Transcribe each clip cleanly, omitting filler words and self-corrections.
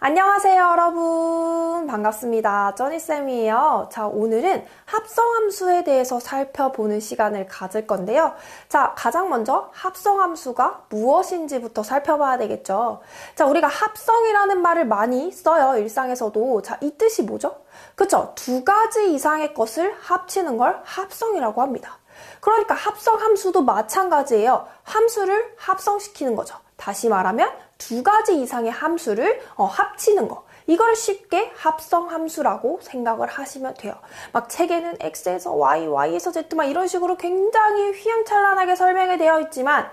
안녕하세요, 여러분. 반갑습니다. 쩌니쌤이에요. 자, 오늘은 합성함수에 대해서 살펴보는 시간을 가질 건데요. 자, 가장 먼저 합성함수가 무엇인지부터 살펴봐야 되겠죠. 자, 우리가 합성이라는 말을 많이 써요, 일상에서도. 자, 이 뜻이 뭐죠? 그쵸? 두 가지 이상의 것을 합치는 걸 합성이라고 합니다. 그러니까 합성함수도 마찬가지예요. 함수를 합성시키는 거죠. 다시 말하면 두 가지 이상의 함수를 합치는 거. 이걸 쉽게 합성함수라고 생각을 하시면 돼요. 막 책에는 x에서 y, y에서 z 막 이런 식으로 굉장히 휘황찬란하게 설명이 되어 있지만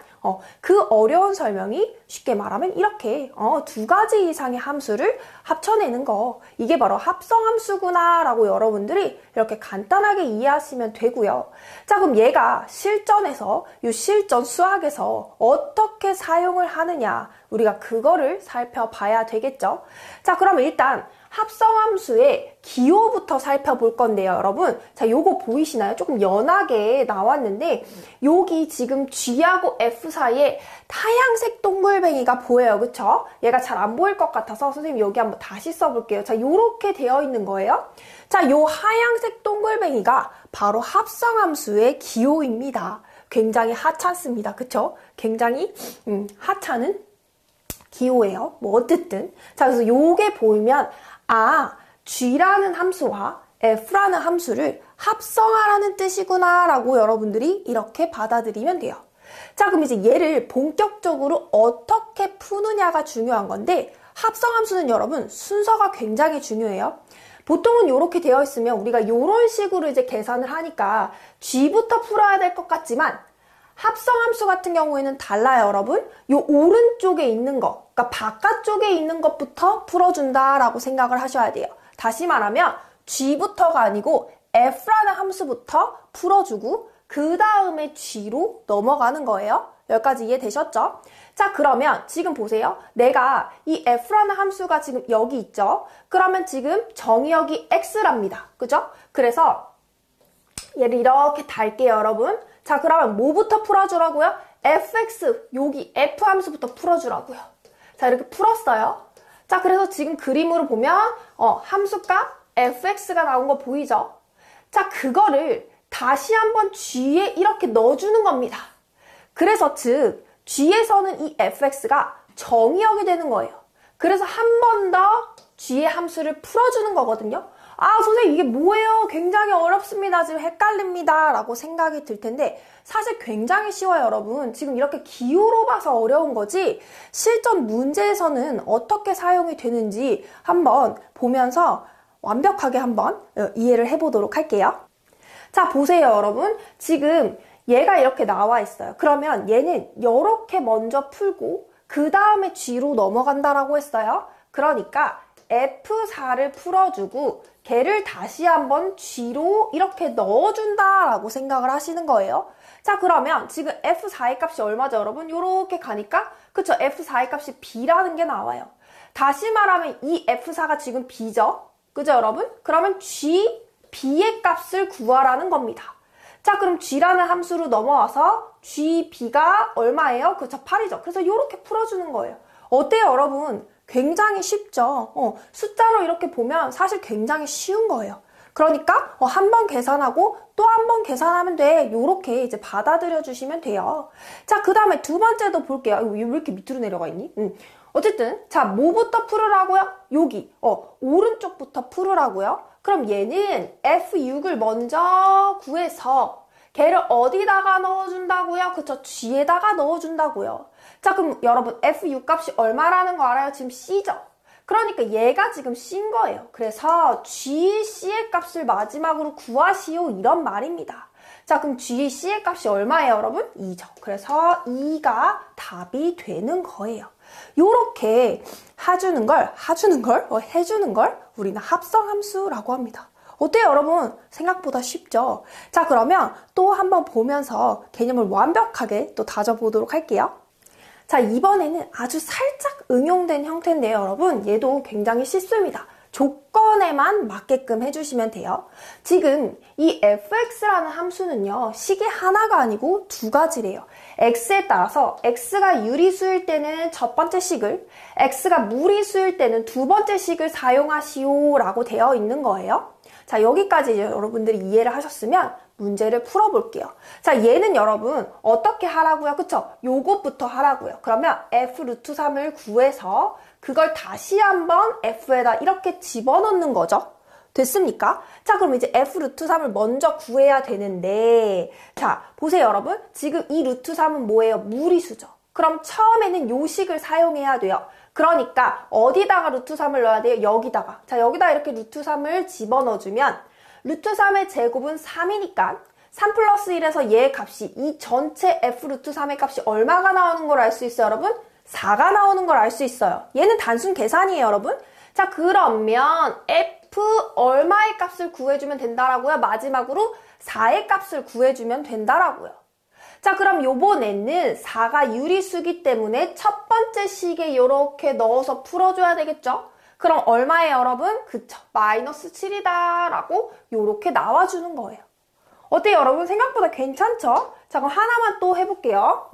그 어려운 설명이 쉽게 말하면 이렇게 두 가지 이상의 함수를 합쳐내는 거. 이게 바로 합성함수구나 라고 여러분들이 이렇게 간단하게 이해하시면 되고요. 자, 그럼 얘가 실전에서, 이 실전 수학에서 어떻게 사용을 하느냐, 우리가 그거를 살펴봐야 되겠죠. 자, 그러면 일단 합성함수의 기호부터 살펴볼 건데요, 여러분. 자, 요거 보이시나요? 조금 연하게 나왔는데 여기 지금 G하고 F 사이에 하얀색 동글뱅이가 보여요, 그쵸? 얘가 잘 안 보일 것 같아서 선생님 여기 한번 다시 써볼게요. 자, 요렇게 되어 있는 거예요. 자, 요 하얀색 동글뱅이가 바로 합성함수의 기호입니다. 굉장히 하찮습니다, 그쵸? 굉장히 하찮은 기호예요. 뭐 어쨌든. 자, 그래서 요게 보이면 G라는 함수와 F라는 함수를 합성하라는 뜻이구나 라고 여러분들이 이렇게 받아들이면 돼요. 자, 그럼 이제 얘를 본격적으로 어떻게 푸느냐가 중요한 건데, 합성함수는 여러분 순서가 굉장히 중요해요. 보통은 이렇게 되어 있으면 우리가 이런 식으로 이제 계산을 하니까 G부터 풀어야 될 것 같지만, 합성함수 같은 경우에는 달라요, 여러분. 요 오른쪽에 있는 거, 그러니까 바깥쪽에 있는 것부터 풀어준다라고 생각을 하셔야 돼요. 다시 말하면 G부터가 아니고 F라는 함수부터 풀어주고 그 다음에 G로 넘어가는 거예요. 여기까지 이해되셨죠? 자, 그러면 지금 보세요. 내가 이 F라는 함수가 지금 여기 있죠? 그러면 지금 정의역이 X랍니다. 그죠? 그래서 얘를 이렇게 달게요, 여러분. 자, 그러면 뭐부터 풀어주라고요? fx, 여기 f 함수부터 풀어주라고요. 자, 이렇게 풀었어요. 자, 그래서 지금 그림으로 보면 함수값 fx가 나온 거 보이죠? 자, 그거를 다시 한번 g에 이렇게 넣어주는 겁니다. 그래서 즉 g에서는 이 fx가 정의역이 되는 거예요. 그래서 한 번 더 g의 함수를 풀어주는 거거든요. 선생님 이게 뭐예요? 굉장히 어렵습니다. 지금 헷갈립니다. 라고 생각이 들 텐데 사실 굉장히 쉬워요, 여러분. 지금 이렇게 기호로 봐서 어려운 거지 실전 문제에서는 어떻게 사용이 되는지 한번 보면서 완벽하게 한번 이해를 해보도록 할게요. 자, 보세요, 여러분. 지금 얘가 이렇게 나와 있어요. 그러면 얘는 이렇게 먼저 풀고 그 다음에 G로 넘어간다라고 했어요. 그러니까 F4를 풀어주고 걔를 다시 한번 G로 이렇게 넣어준다라고 생각을 하시는 거예요. 자, 그러면 지금 F4의 값이 얼마죠, 여러분? 요렇게 가니까 그쵸? F4의 값이 B라는 게 나와요. 다시 말하면 이 F4가 지금 B죠? 그죠, 여러분? 그러면 G, B의 값을 구하라는 겁니다. 자, 그럼 G라는 함수로 넘어와서 G, B가 얼마예요? 그쵸, 8이죠. 그래서 요렇게 풀어주는 거예요. 어때요, 여러분? 굉장히 쉽죠? 숫자로 이렇게 보면 사실 굉장히 쉬운 거예요. 그러니까 한 번 계산하고 또 한 번 계산하면 돼. 요렇게 이제 받아들여 주시면 돼요. 자, 그 다음에 두 번째도 볼게요. 왜 이렇게 밑으로 내려가 있니? 어쨌든 자, 뭐부터 풀으라고요? 여기 오른쪽부터 풀으라고요. 그럼 얘는 F6을 먼저 구해서 걔를 어디다가 넣어준다고요? 그쵸? G에다가 넣어준다고요. 자, 그럼 여러분 F6 값이 얼마라는 거 알아요? 지금 C죠? 그러니까 얘가 지금 C인 거예요. 그래서 G, C의 값을 마지막으로 구하시오 이런 말입니다. 자, 그럼 G, C의 값이 얼마예요, 여러분? 2죠. 그래서 2가 답이 되는 거예요. 요렇게 해주는 걸 우리는 합성함수라고 합니다. 어때요, 여러분? 생각보다 쉽죠? 자, 그러면 또 한번 보면서 개념을 완벽하게 또 다져보도록 할게요. 자, 이번에는 아주 살짝 응용된 형태인데요, 여러분. 얘도 굉장히 쉽습니다. 조건에만 맞게끔 해주시면 돼요. 지금 이 fx라는 함수는요, 식이 하나가 아니고 두 가지래요. x에 따라서 x가 유리수일 때는 첫 번째 식을, x가 무리수일 때는 두 번째 식을 사용하시오 라고 되어 있는 거예요. 자, 여기까지 이제 여러분들이 이해를 하셨으면 문제를 풀어볼게요. 자, 얘는 여러분 어떻게 하라고요? 그쵸? 요것부터 하라고요. 그러면 f 루트 3을 구해서 그걸 다시 한번 f에다 이렇게 집어넣는 거죠. 됐습니까? 자, 그럼 이제 f 루트 3을 먼저 구해야 되는데, 자, 보세요 여러분. 지금 이 루트 3은 뭐예요? 무리수죠. 그럼 처음에는 요 식을 사용해야 돼요. 그러니까 어디다가 루트 3을 넣어야 돼요? 여기다가. 자, 여기다 이렇게 루트 3을 집어넣어주면 루트 3의 제곱은 3이니까 3 플러스 1에서 얘의 값이 이 전체 f 루트 3의 값이 얼마가 나오는 걸 알 수 있어요, 여러분? 4가 나오는 걸 알 수 있어요. 얘는 단순 계산이에요, 여러분. 자, 그러면 f 얼마의 값을 구해주면 된다라고요? 마지막으로 4의 값을 구해주면 된다라고요. 자, 그럼 요번에는 4가 유리수기 때문에 첫 번째 식에 이렇게 넣어서 풀어줘야 되겠죠? 그럼 얼마예요, 여러분? 그쵸, 마이너스 7이다 라고 요렇게 나와주는 거예요. 어때요, 여러분? 생각보다 괜찮죠? 자, 그럼 하나만 또 해볼게요.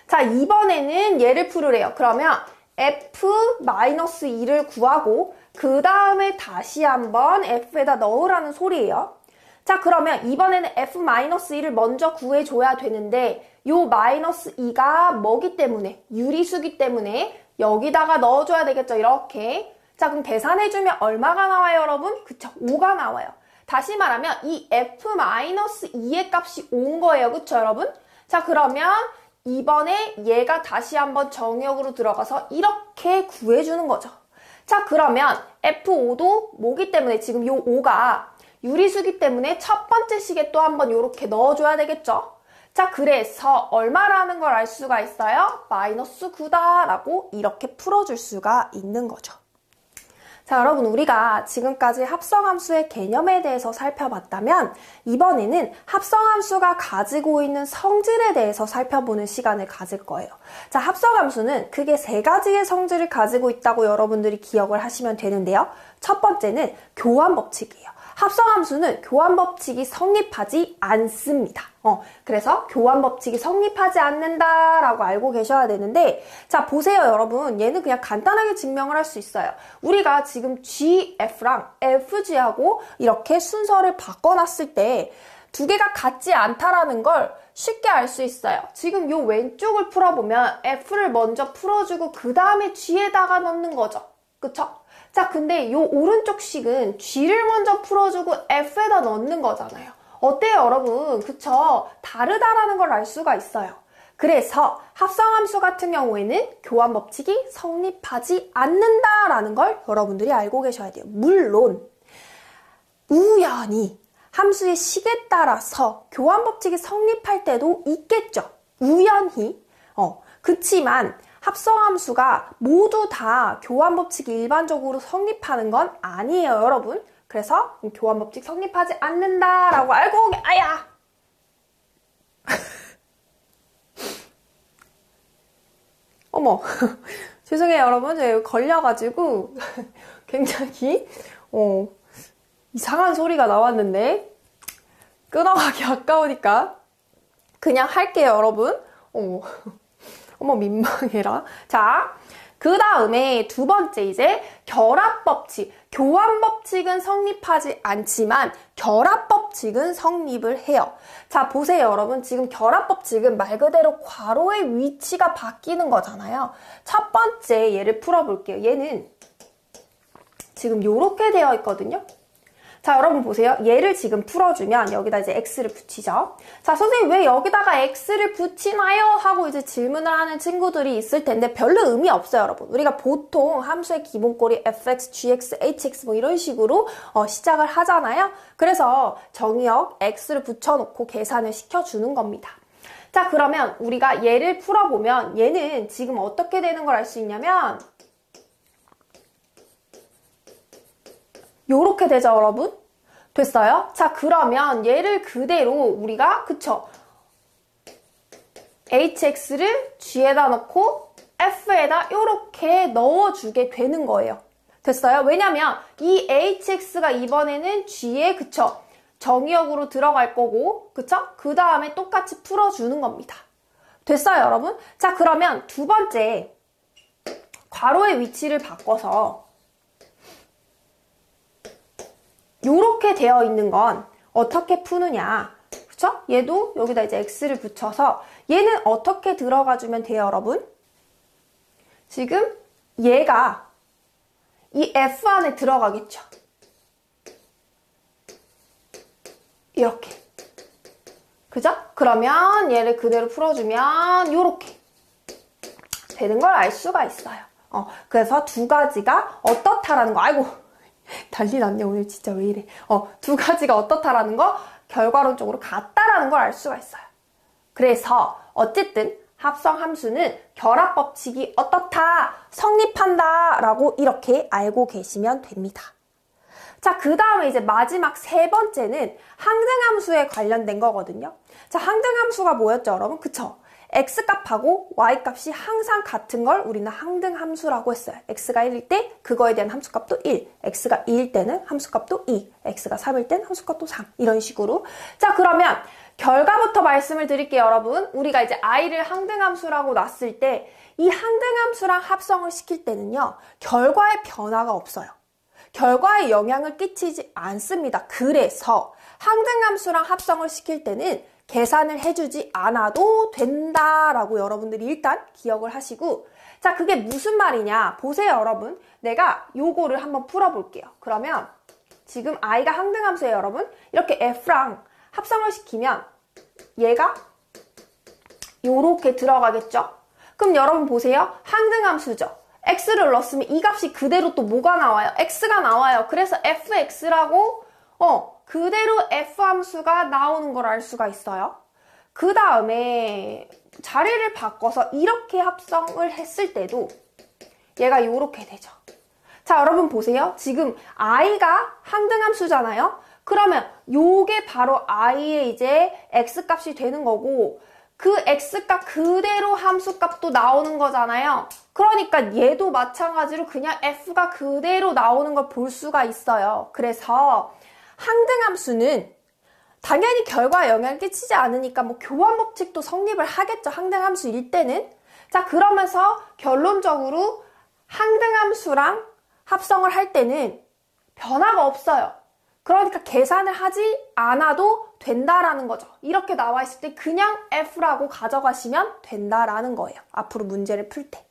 자, 이번에는 얘를 풀으래요. 그러면 f-2를 구하고 그 다음에 다시 한번 f에다 넣으라는 소리예요. 자, 그러면 이번에는 f-1을 먼저 구해줘야 되는데 요 마이너스 2가 뭐기 때문에? 유리수기 때문에 여기다가 넣어줘야 되겠죠, 이렇게. 자, 그럼 계산해주면 얼마가 나와요, 여러분? 그쵸, 5가 나와요. 다시 말하면 이 f-2의 값이 5인 거예요, 그쵸, 여러분? 자, 그러면 이번에 얘가 다시 한번 정역으로 들어가서 이렇게 구해주는 거죠. 자, 그러면 f5도 뭐기 때문에 지금 요 5가 유리수기 때문에 첫 번째 식에 또 한번 이렇게 넣어줘야 되겠죠. 자, 그래서 얼마라는 걸 알 수가 있어요? 마이너스 9다 라고 이렇게 풀어줄 수가 있는 거죠. 자, 여러분, 우리가 지금까지 합성함수의 개념에 대해서 살펴봤다면 이번에는 합성함수가 가지고 있는 성질에 대해서 살펴보는 시간을 가질 거예요. 자, 합성함수는 크게 세 가지의 성질을 가지고 있다고 여러분들이 기억을 하시면 되는데요. 첫 번째는 교환법칙이에요. 합성함수는 교환법칙이 성립하지 않습니다. 그래서 교환법칙이 성립하지 않는다라고 알고 계셔야 되는데, 자, 보세요, 여러분. 얘는 그냥 간단하게 증명을 할 수 있어요. 우리가 지금 GF랑 FG하고 이렇게 순서를 바꿔놨을 때 두 개가 같지 않다라는 걸 쉽게 알 수 있어요. 지금 요 왼쪽을 풀어보면 F를 먼저 풀어주고 그 다음에 G에다가 넣는 거죠. 그쵸? 자, 근데 요 오른쪽 식은 G를 먼저 풀어주고 F에다 넣는 거잖아요. 어때요, 여러분? 그쵸? 다르다라는 걸 알 수가 있어요. 그래서 합성함수 같은 경우에는 교환법칙이 성립하지 않는다라는 걸 여러분들이 알고 계셔야 돼요. 물론 우연히 함수의 식에 따라서 교환법칙이 성립할 때도 있겠죠. 우연히. 그치만 합성함수가 모두 다 교환법칙이 일반적으로 성립하는 건 아니에요, 여러분. 그래서 교환법칙 성립하지 않는다라고 알고 아야! 어머, 죄송해요, 여러분. 제가 걸려가지고 굉장히 이상한 소리가 나왔는데 끊어가기 아까우니까 그냥 할게요, 여러분. 어머, 민망해라. 자, 그 다음에 두 번째 이제 결합법칙. 교환법칙은 성립하지 않지만 결합법칙은 성립을 해요. 자, 보세요, 여러분. 지금 결합법칙은 말 그대로 괄호의 위치가 바뀌는 거잖아요. 첫 번째 얘를 풀어볼게요. 얘는 지금 요렇게 되어 있거든요. 자, 여러분 보세요. 얘를 지금 풀어주면 여기다 이제 x를 붙이죠. 자, 선생님 왜 여기다가 x를 붙이나요? 하고 이제 질문을 하는 친구들이 있을 텐데 별로 의미 없어요, 여러분. 우리가 보통 함수의 기본꼴이 fx, gx, hx 뭐 이런 식으로 시작을 하잖아요. 그래서 정의역 x를 붙여놓고 계산을 시켜주는 겁니다. 자, 그러면 우리가 얘를 풀어보면 얘는 지금 어떻게 되는 걸 알 수 있냐면 요렇게 되죠, 여러분? 됐어요? 자, 그러면 얘를 그대로 우리가, 그쵸? hx를 g에다 넣고 f에다 요렇게 넣어주게 되는 거예요. 됐어요? 왜냐면 이 hx가 이번에는 g에 그쵸? 정의역으로 들어갈 거고 그쵸? 그 다음에 똑같이 풀어주는 겁니다. 됐어요, 여러분? 자, 그러면 두 번째 괄호의 위치를 바꿔서 요렇게 되어 있는 건 어떻게 푸느냐? 그쵸? 얘도 여기다 이제 x를 붙여서 얘는 어떻게 들어가 주면 돼요, 여러분? 지금 얘가 이 f 안에 들어가겠죠? 이렇게. 그죠? 그러면 얘를 그대로 풀어주면 요렇게 되는 걸 알 수가 있어요. 그래서 두 가지가 어떻다라는 거. 아이고, 난리 났네, 오늘 진짜 왜 이래. 두 가지가 어떻다라는 거, 결과론적으로 같다라는 걸 알 수가 있어요. 그래서 어쨌든 합성함수는 결합법칙이 어떻다, 성립한다 라고 이렇게 알고 계시면 됩니다. 자, 그 다음에 이제 마지막 세 번째는 항등함수에 관련된 거거든요. 자, 항등함수가 뭐였죠, 여러분? 그쵸? x값하고 y값이 항상 같은 걸 우리는 항등함수라고 했어요. x가 1일 때 그거에 대한 함수값도 1, x가 2일 때는 함수값도 2, x가 3일 땐 함수값도 3, 이런 식으로. 자, 그러면 결과부터 말씀을 드릴게요, 여러분. 우리가 이제 i를 항등함수라고 놨을 때 이 항등함수랑 합성을 시킬 때는요, 결과에 변화가 없어요. 결과에 영향을 끼치지 않습니다. 그래서 항등함수랑 합성을 시킬 때는 계산을 해주지 않아도 된다라고 여러분들이 일단 기억을 하시고, 자, 그게 무슨 말이냐? 보세요, 여러분. 내가 요거를 한번 풀어볼게요. 그러면 지금 i가 항등함수예요, 여러분. 이렇게 f랑 합성을 시키면 얘가 요렇게 들어가겠죠? 그럼 여러분 보세요. 항등함수죠. x를 넣었으면 이 값이 그대로 또 뭐가 나와요? x가 나와요. 그래서 fx라고 그대로 f함수가 나오는 걸 알 수가 있어요. 그 다음에 자리를 바꿔서 이렇게 합성을 했을 때도 얘가 요렇게 되죠. 자, 여러분 보세요. 지금 i가 항등함수잖아요. 그러면 요게 바로 i의 이제 x값이 되는 거고, 그 x값 그대로 함수값도 나오는 거잖아요. 그러니까 얘도 마찬가지로 그냥 f가 그대로 나오는 걸 볼 수가 있어요. 그래서 항등함수는 당연히 결과에 영향을 끼치지 않으니까 뭐 교환법칙도 성립을 하겠죠. 항등함수일 때는. 자, 그러면서 결론적으로 항등함수랑 합성을 할 때는 변화가 없어요. 그러니까 계산을 하지 않아도 된다라는 거죠. 이렇게 나와 있을 때 그냥 F라고 가져가시면 된다라는 거예요. 앞으로 문제를 풀 때.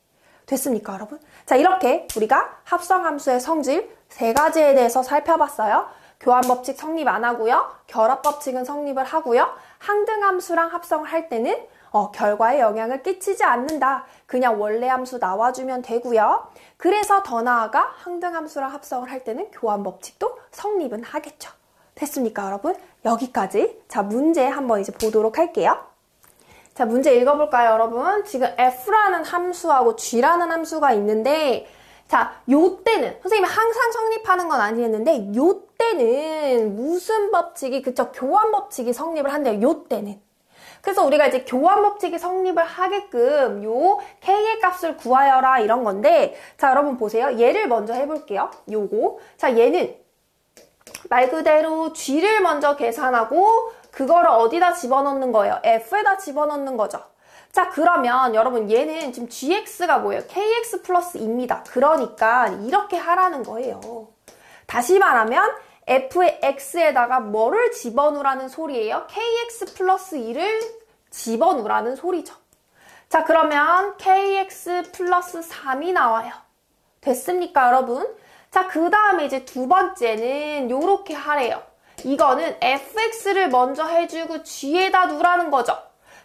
됐습니까, 여러분? 자, 이렇게 우리가 합성함수의 성질 세 가지에 대해서 살펴봤어요. 교환법칙 성립 안 하고요. 결합법칙은 성립을 하고요. 항등함수랑 합성을 할 때는 결과에 영향을 끼치지 않는다. 그냥 원래 함수 나와주면 되고요. 그래서 더 나아가 항등함수랑 합성을 할 때는 교환법칙도 성립은 하겠죠. 됐습니까, 여러분? 여기까지. 자, 문제 한번 이제 보도록 할게요. 자, 문제 읽어볼까요, 여러분? 지금 f라는 함수하고 g라는 함수가 있는데, 자, 요 때는, 선생님이 항상 성립하는 건 아니었는데, 요 때는 무슨 법칙이, 그쵸? 교환법칙이 성립을 한대요, 요 때는. 그래서 우리가 이제 교환법칙이 성립을 하게끔 요 k의 값을 구하여라 이런 건데, 자, 여러분 보세요. 얘를 먼저 해볼게요. 요거. 자, 얘는 말 그대로 g를 먼저 계산하고 그거를 어디다 집어넣는 거예요? f에다 집어넣는 거죠. 자, 그러면 여러분 얘는 지금 gx가 뭐예요? kx 플러스 2입니다. 그러니까 이렇게 하라는 거예요. 다시 말하면 f의 x에다가 뭐를 집어넣으라는 소리예요? kx 플러스 2를 집어넣으라는 소리죠. 자, 그러면 kx 플러스 3이 나와요. 됐습니까, 여러분? 자, 그 다음에 이제 두 번째는 요렇게 하래요. 이거는 fx를 먼저 해주고 g에다 두라는 거죠.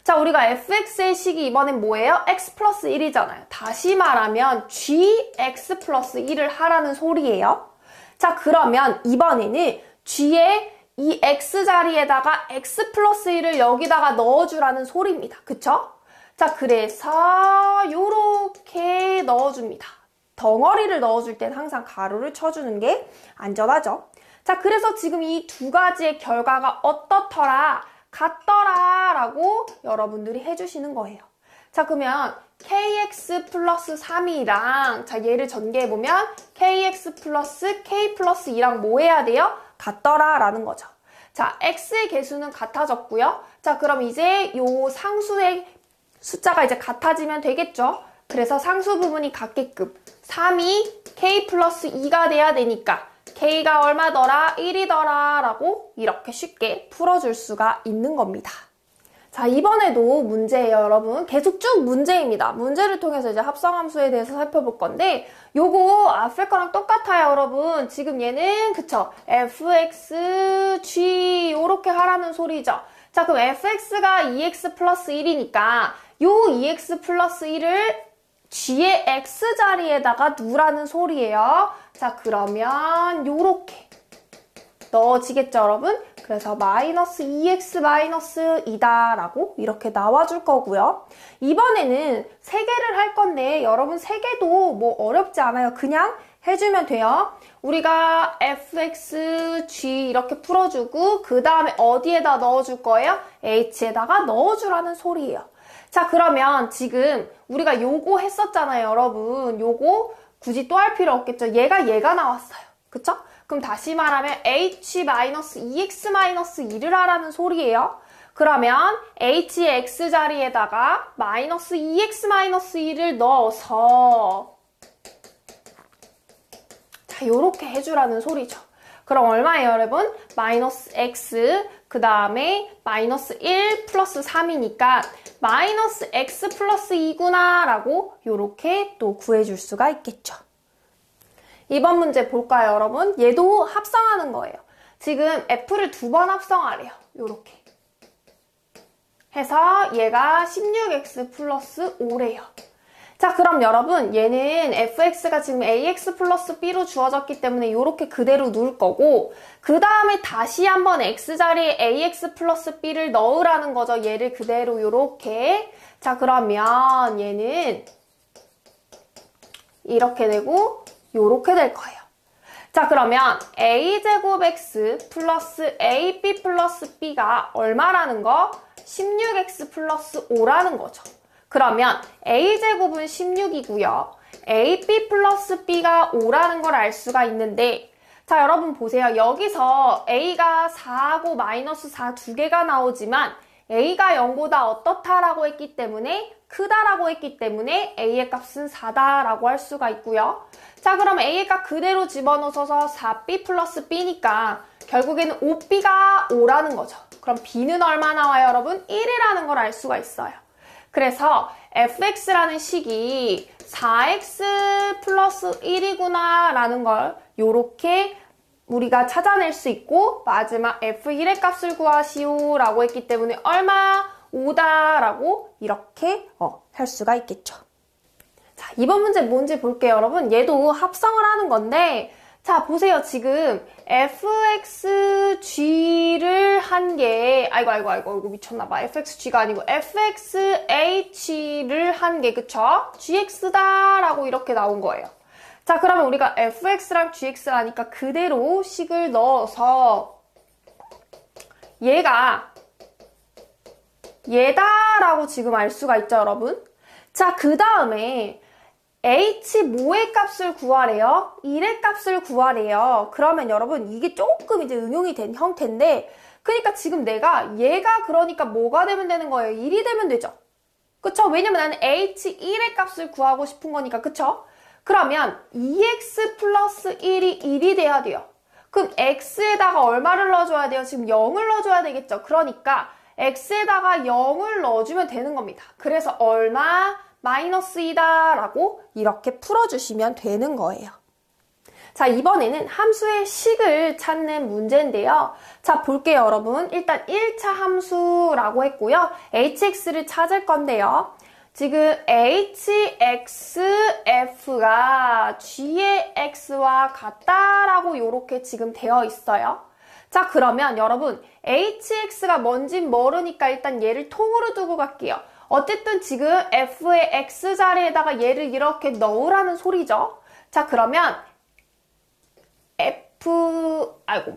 자, 우리가 fx의 식이 이번엔 뭐예요? x 플러스 1이잖아요. 다시 말하면 gx 플러스 1을 하라는 소리예요. 자, 그러면 이번에는 g의 이 x 자리에다가 x 플러스 1을 여기다가 넣어주라는 소리입니다. 그쵸? 자, 그래서 요렇게 넣어줍니다. 덩어리를 넣어줄 땐 항상 가로를 쳐주는 게 안전하죠. 자, 그래서 지금 이 두 가지의 결과가 어떻더라, 같더라 라고 여러분들이 해주시는 거예요. 자, 그러면 kx 플러스 3이랑 자, 얘를 전개해보면 kx 플러스 k 플러스 2랑 뭐 해야 돼요? 같더라 라는 거죠. 자, x의 개수는 같아졌고요. 자, 그럼 이제 요 상수의 숫자가 이제 같아지면 되겠죠. 그래서 상수 부분이 같게끔 3이 k 플러스 2가 돼야 되니까 k가 얼마더라? 1이더라 라고 이렇게 쉽게 풀어줄 수가 있는 겁니다. 자, 이번에도 문제예요, 여러분. 계속 쭉 문제입니다. 문제를 통해서 이제 합성함수에 대해서 살펴볼 건데 요거 앞에 거랑 똑같아요, 여러분. 지금 얘는 그쵸? fx, g 요렇게 하라는 소리죠. 자, 그럼 fx가 2x 플러스 1이니까 요 2x 플러스 1을 g의 x 자리에다가 두라는 소리예요. 자, 그러면 요렇게 넣어지겠죠, 여러분? 그래서 마이너스 2x 마이너스 2다 라고 이렇게 나와줄 거고요. 이번에는 세 개를 할 건데 여러분 세 개도 뭐 어렵지 않아요. 그냥 해주면 돼요. 우리가 fx, g 이렇게 풀어주고 그 다음에 어디에다 넣어줄 거예요? h에다가 넣어주라는 소리예요. 자, 그러면 지금 우리가 요거 했었잖아요, 여러분. 요거 굳이 또 할 필요 없겠죠. 얘가 나왔어요. 그쵸? 그럼 다시 말하면 h-2x-2를 하라는 소리예요. 그러면 h의 x 자리에다가 마이너스 2x-2를 넣어서 자, 요렇게 해주라는 소리죠. 그럼 얼마예요, 여러분? 마이너스 x, 그 다음에 마이너스 1 플러스 3이니까 마이너스 x 플러스 2구나 라고 요렇게 또 구해줄 수가 있겠죠. 이번 문제 볼까요, 여러분? 얘도 합성하는 거예요. 지금 f를 2번 합성하래요. 요렇게 해서 얘가 16x 플러스 5래요. 자, 그럼 여러분 얘는 fx가 지금 ax 플러스 b로 주어졌기 때문에 요렇게 그대로 놓을 거고 그 다음에 다시 한번 x자리에 ax 플러스 b를 넣으라는 거죠. 얘를 그대로 요렇게. 자, 그러면 얘는 이렇게 되고 요렇게 될 거예요. 자, 그러면 a제곱 x 플러스 ab 플러스 b가 얼마라는 거? 16x 플러스 5라는 거죠. 그러면 a제곱은 16이고요. ab 플러스 b가 5라는 걸 알 수가 있는데 자, 여러분 보세요. 여기서 a가 4하고 마이너스 4 두 개가 나오지만 a가 0보다 어떻다라고 했기 때문에 크다라고 했기 때문에 a의 값은 4다라고 할 수가 있고요. 자, 그럼 a의 값 그대로 집어넣어서 4b 플러스 b니까 결국에는 5b가 5라는 거죠. 그럼 b는 얼마 나와요, 여러분? 1이라는 걸 알 수가 있어요. 그래서 fx라는 식이 4x 플러스 1이구나 라는 걸 요렇게 우리가 찾아낼 수 있고 마지막 f1의 값을 구하시오 라고 했기 때문에 얼마? 5다 라고 이렇게 할 수가 있겠죠. 자, 이번 문제 뭔지 볼게요, 여러분. 얘도 합성을 하는 건데 자, 보세요. 지금 fxg를 한 게 아이고 미쳤나봐. fxg가 아니고 fxh를 한 게 그쵸? gx다 라고 이렇게 나온 거예요. 자, 그러면 우리가 fx랑 gx라니까 그대로 식을 넣어서 얘가 얘다라고 지금 알 수가 있죠, 여러분? 자, 그 다음에 h 뭐의 값을 구하래요? 1의 값을 구하래요. 그러면 여러분 이게 조금 이제 응용이 된 형태인데 그러니까 지금 내가 얘가 그러니까 뭐가 되면 되는 거예요? 1이 되면 되죠. 그쵸? 왜냐면 나는 h1의 값을 구하고 싶은 거니까 그쵸? 그러면 2x 플러스 1이 1이 돼야 돼요. 그럼 x에다가 얼마를 넣어줘야 돼요? 지금 0을 넣어줘야 되겠죠. 그러니까 x에다가 0을 넣어주면 되는 겁니다. 그래서 얼마? 마이너스 2다 라고 이렇게 풀어주시면 되는 거예요. 자, 이번에는 함수의 식을 찾는 문제인데요. 자, 볼게요, 여러분. 일단 1차 함수라고 했고요. hx를 찾을 건데요. 지금 hxf가 g의 x와 같다라고 이렇게 지금 되어 있어요. 자, 그러면 여러분 hx가 뭔진 모르니까 일단 얘를 통으로 두고 갈게요. 어쨌든 지금 f의 x 자리에다가 얘를 이렇게 넣으라는 소리죠. 자, 그러면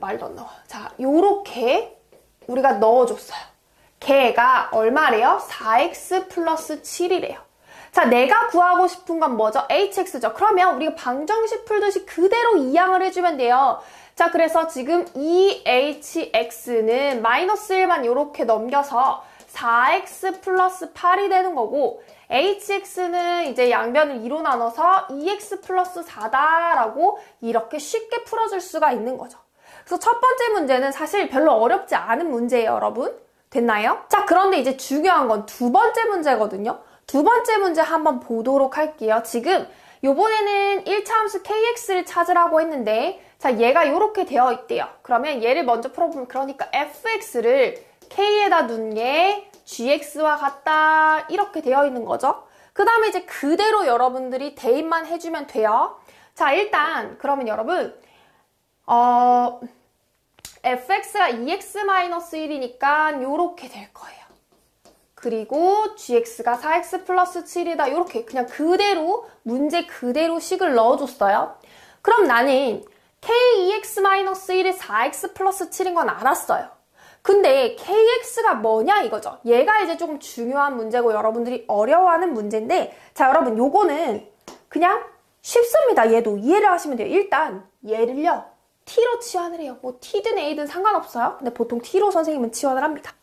말도 안 나와. 자, 요렇게 우리가 넣어줬어요. 걔가 얼마래요? 4x 플러스 7이래요. 자, 내가 구하고 싶은 건 뭐죠? hx죠. 그러면 우리가 방정식 풀듯이 그대로 이항을 해주면 돼요. 자, 그래서 지금 이 hx는 마이너스 1만 이렇게 넘겨서 4x 플러스 8이 되는 거고, hx는 이제 양변을 2로 나눠서 2x 플러스 4다라고 이렇게 쉽게 풀어줄 수가 있는 거죠. 그래서 첫 번째 문제는 사실 별로 어렵지 않은 문제예요, 여러분. 됐나요? 자, 그런데 이제 중요한 건 두 번째 문제거든요. 두 번째 문제 한번 보도록 할게요. 지금 요번에는 1차 함수 kx를 찾으라고 했는데, 자, 얘가 이렇게 되어 있대요. 그러면 얘를 먼저 풀어보면, 그러니까 fx를 k에다 둔 게 gx와 같다 이렇게 되어 있는 거죠. 그 다음에 이제 그대로 여러분들이 대입만 해주면 돼요. 자, 일단 그러면 여러분 fx가 2x-1이니까 요렇게 될 거예요. 그리고 gx가 4x 플러스 7이다 이렇게 그냥 그대로 문제 그대로 식을 넣어줬어요. 그럼 나는 k2x-1이 4x 플러스 7인 건 알았어요. 근데 kx가 뭐냐 이거죠. 얘가 이제 조금 중요한 문제고 여러분들이 어려워하는 문제인데, 자, 여러분 요거는 그냥 쉽습니다. 얘도 이해를 하시면 돼요. 일단 얘를요 t로 치환을 해요. 뭐 t든 a든 상관없어요. 근데 보통 t로 선생님은 치환을 합니다.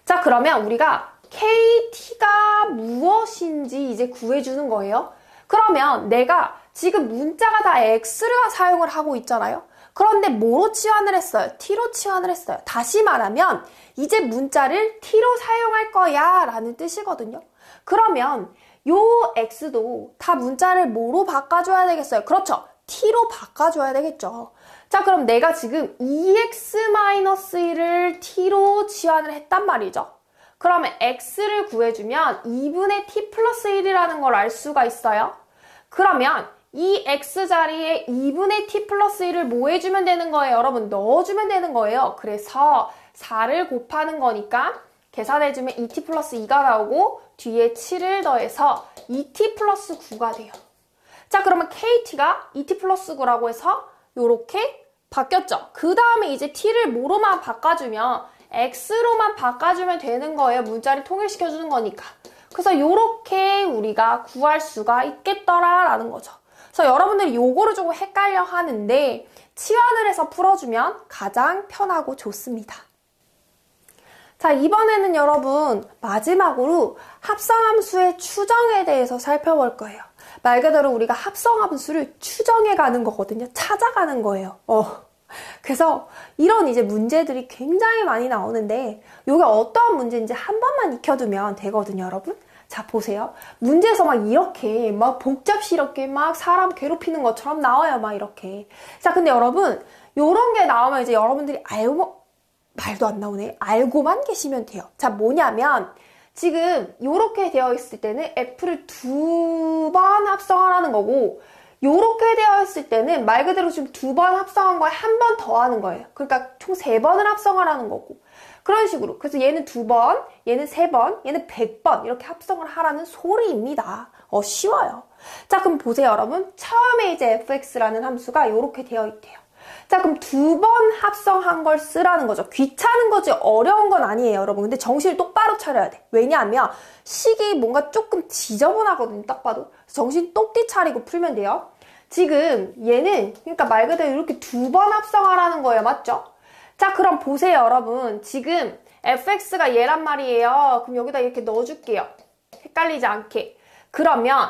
자, 그러면 우리가 kt가 무엇인지 이제 구해주는 거예요. 그러면 내가 지금 문자가 다 x를 사용을 하고 있잖아요. 그런데 뭐로 치환을 했어요? t로 치환을 했어요. 다시 말하면 이제 문자를 t로 사용할 거야 라는 뜻이거든요. 그러면 요 x도 다 문자를 뭐로 바꿔줘야 되겠어요? 그렇죠. t로 바꿔줘야 되겠죠. 자, 그럼 내가 지금 2x-1을 t로 치환을 했단 말이죠. 그러면 x를 구해주면 2분의 t 플러스 1이라는 걸 알 수가 있어요. 그러면 이 x 자리에 2분의 t 플러스 1을 뭐 해주면 되는 거예요? 여러분, 넣어주면 되는 거예요. 그래서 4를 곱하는 거니까 계산해주면 2t 플러스 2가 나오고 뒤에 7을 더해서 2t 플러스 9가 돼요. 자, 그러면 kt가 2t 플러스 9라고 해서 요렇게 바뀌었죠. 그 다음에 이제 t를 뭐로만 바꿔주면 x로만 바꿔주면 되는 거예요. 문자를 통일시켜주는 거니까. 그래서 요렇게 우리가 구할 수가 있겠더라라는 거죠. 그래서 여러분들이 요거를 조금 헷갈려 하는데 치환을 해서 풀어주면 가장 편하고 좋습니다. 자, 이번에는 여러분 마지막으로 합성함수의 추정에 대해서 살펴볼 거예요. 말 그대로 우리가 합성함수를 추정해 가는 거거든요. 찾아가는 거예요. 그래서 이런 이제 문제들이 굉장히 많이 나오는데 요게 어떠한 문제인지 한 번만 익혀두면 되거든요, 여러분. 자, 보세요. 문제에서 막 이렇게 막 복잡스럽게 막 사람 괴롭히는 것처럼 나와요, 막 이렇게. 자, 근데 여러분 요런 게 나오면 이제 여러분들이 말도 안 나오네. 알고만 계시면 돼요. 자, 뭐냐면 지금 요렇게 되어 있을 때는 f를 2번 합성하라는 거고, 요렇게 되어 있을 때는 말 그대로 지금 2번 합성한 거에 한 번 더 하는 거예요. 그러니까 총 3번을 합성하라는 거고. 그런 식으로. 그래서 얘는 2번, 얘는 3번, 얘는 100번 이렇게 합성을 하라는 소리입니다. 쉬워요. 자, 그럼 보세요, 여러분. 처음에 이제 fx라는 함수가 요렇게 되어 있대요. 자, 그럼 2번 합성한 걸 쓰라는 거죠. 귀찮은 거지 어려운 건 아니에요, 여러분. 근데 정신을 똑바로 차려야 돼. 왜냐하면 식이 뭔가 조금 지저분하거든요, 딱 봐도. 정신 똑띠 차리고 풀면 돼요. 지금 얘는 그러니까 말 그대로 이렇게 2번 합성하라는 거예요, 맞죠? 자, 그럼 보세요, 여러분. 지금 fx가 얘란 말이에요. 그럼 여기다 이렇게 넣어줄게요. 헷갈리지 않게. 그러면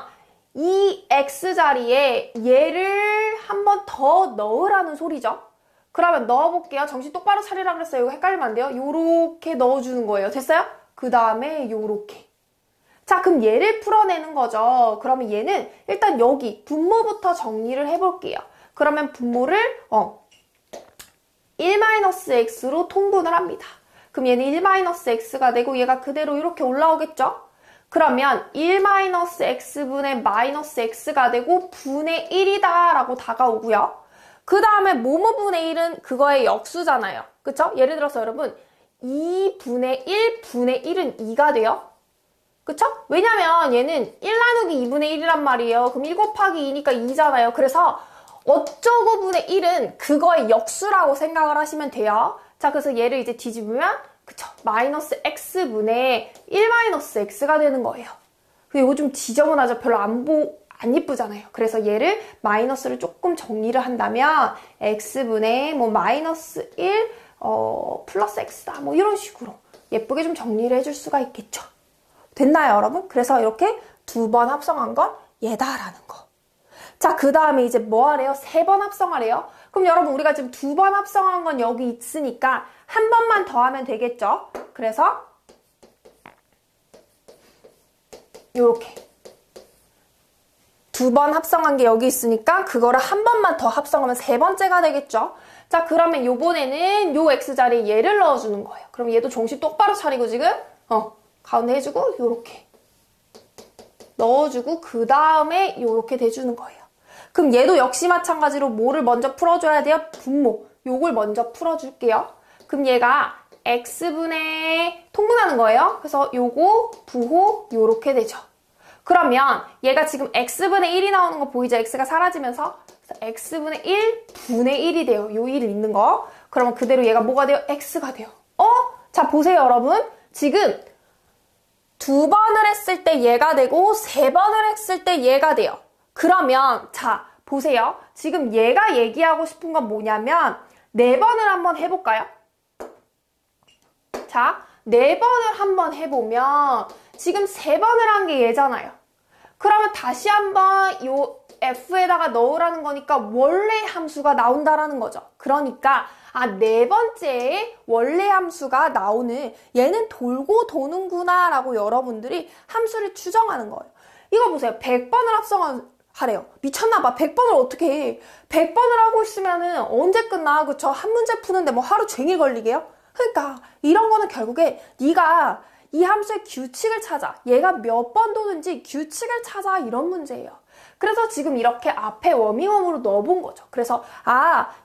이 x 자리에 얘를 한 번 더 넣으라는 소리죠. 그러면 넣어볼게요. 정신 똑바로 차리라 그랬어요. 이거 헷갈리면 안 돼요. 요렇게 넣어주는 거예요. 됐어요? 그 다음에 요렇게. 자, 그럼 얘를 풀어내는 거죠. 그러면 얘는 일단 여기 분모부터 정리를 해볼게요. 그러면 분모를 1-x로 통분을 합니다. 그럼 얘는 1-x가 되고 얘가 그대로 이렇게 올라오겠죠? 그러면 1-x분의 -x가 되고 분의 1이다 라고 다가오고요. 그 다음에 뭐뭐분의 1은 그거의 역수잖아요. 그쵸? 예를 들어서 여러분 2분의 1 분의 1은 2가 돼요. 그쵸? 왜냐면 얘는 1 나누기 2분의 1이란 말이에요. 그럼 1 곱하기 2니까 2잖아요. 그래서 어쩌고 분의 1은 그거의 역수라고 생각을 하시면 돼요. 자, 그래서 얘를 이제 뒤집으면 그쵸? 마이너스 x분의 1 마이너스 x가 되는 거예요. 근데 이거 좀 지저분하죠? 별로 안 예쁘잖아요. 그래서 얘를 마이너스를 조금 정리를 한다면 x분의 뭐 마이너스 1 플러스 x다. 뭐 이런 식으로 예쁘게 좀 정리를 해줄 수가 있겠죠. 됐나요, 여러분? 그래서 이렇게 2번 합성한 건 얘다라는 거. 자, 그 다음에 이제 뭐 하래요? 3번 합성하래요. 그럼 여러분 우리가 지금 2번 합성한 건 여기 있으니까 한 번만 더 하면 되겠죠? 그래서 요렇게 2번 합성한 게 여기 있으니까 그거를 한 번만 더 합성하면 3번째가 되겠죠? 자, 그러면 요번에는 요 x자리에 얘를 넣어주는 거예요. 그럼 얘도 정신 똑바로 차리고 지금 가운데 해주고 요렇게 넣어주고 그 다음에 요렇게 대주는 거예요. 그럼 얘도 역시 마찬가지로 뭐를 먼저 풀어줘야 돼요? 분모. 요걸 먼저 풀어줄게요. 그럼 얘가 x분의 통분하는 거예요. 그래서 요거 부호 요렇게 되죠. 그러면 얘가 지금 x분의 1이 나오는 거 보이죠? x가 사라지면서 x분의 1 분의 1이 돼요. 요 1 있는 거. 그러면 그대로 얘가 뭐가 돼요? x가 돼요. 자, 보세요, 여러분. 지금 2번을 했을 때 얘가 되고 3번을 했을 때 얘가 돼요. 그러면 자, 보세요. 지금 얘가 얘기하고 싶은 건 뭐냐면 4번을 한번 해볼까요? 자, 4번을 한번 해보면 지금 3번을 한 게 얘잖아요. 그러면 다시 한번 요 f에다가 넣으라는 거니까 원래 함수가 나온다라는 거죠. 그러니까 4번째에 원래 함수가 나오는 얘는 돌고 도는구나 라고 여러분들이 함수를 추정하는 거예요. 이거 보세요. 100번을 합성하래요. 미쳤나봐. 100번을 어떻게 해. 100번을 하고 있으면은 언제 끝나? 그쵸? 한 문제 푸는데 뭐 하루 종일 걸리게요? 그러니까 이런 거는 결국에 네가 이 함수의 규칙을 찾아. 얘가 몇 번 도는지 규칙을 찾아. 이런 문제예요. 그래서 지금 이렇게 앞에 워밍업으로 넣어본 거죠. 그래서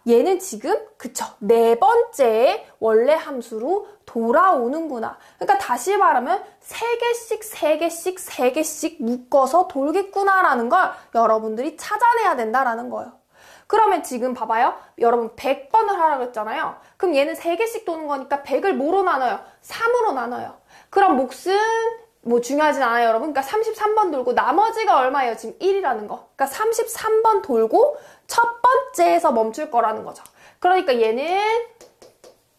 얘는 지금 그쵸 4번째 원래 함수로 돌아오는구나. 그러니까 다시 말하면 3개씩 묶어서 돌겠구나라는 걸 여러분들이 찾아내야 된다라는 거예요. 그러면 지금 봐봐요. 여러분 100번을 하라고 했잖아요. 그럼 얘는 3개씩 도는 거니까 100을 뭐로 나눠요? 3으로 나눠요. 그럼 몫은 뭐 중요하진 않아요, 여러분. 그러니까 33번 돌고 나머지가 얼마예요? 지금 1이라는 거. 그러니까 33번 돌고 첫 번째에서 멈출 거라는 거죠. 그러니까 얘는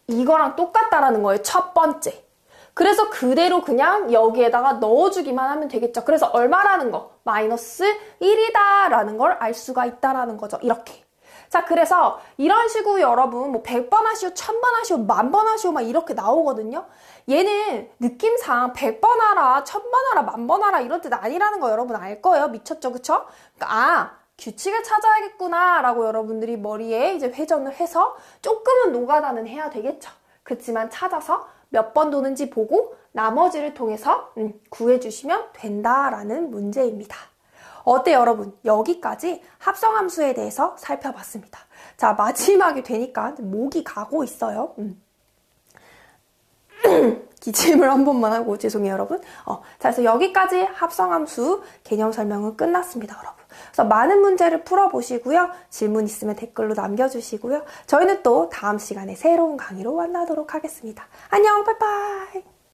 이거랑 똑같다라는 거예요. 첫 번째. 그래서 그대로 그냥 여기에다가 넣어주기만 하면 되겠죠. 그래서 얼마라는 거? 마이너스 1이다 라는 걸 알 수가 있다라는 거죠. 이렇게. 자, 그래서 이런 식으로 여러분 뭐 100번 하시오, 1000번 하시오, 10,000번 하시오 막 이렇게 나오거든요. 얘는 느낌상 100번 하라, 1000번 하라, 10,000번 하라 이런 뜻 아니라는 거 여러분 알 거예요. 미쳤죠, 그쵸? 그러니까 규칙을 찾아야겠구나 라고 여러분들이 머리에 이제 회전을 해서 조금은 노가다는 해야 되겠죠. 그렇지만 찾아서 몇 번 도는지 보고 나머지를 통해서 구해주시면 된다라는 문제입니다. 어때요, 여러분? 여기까지 합성함수에 대해서 살펴봤습니다. 자, 마지막이 되니까 목이 가고 있어요. 기침을 한 번만 하고 죄송해요, 여러분. 자, 그래서 여기까지 합성함수 개념 설명은 끝났습니다, 여러분. 그래서 많은 문제를 풀어보시고요. 질문 있으면 댓글로 남겨주시고요. 저희는 또 다음 시간에 새로운 강의로 만나도록 하겠습니다. 안녕, 빠이빠이.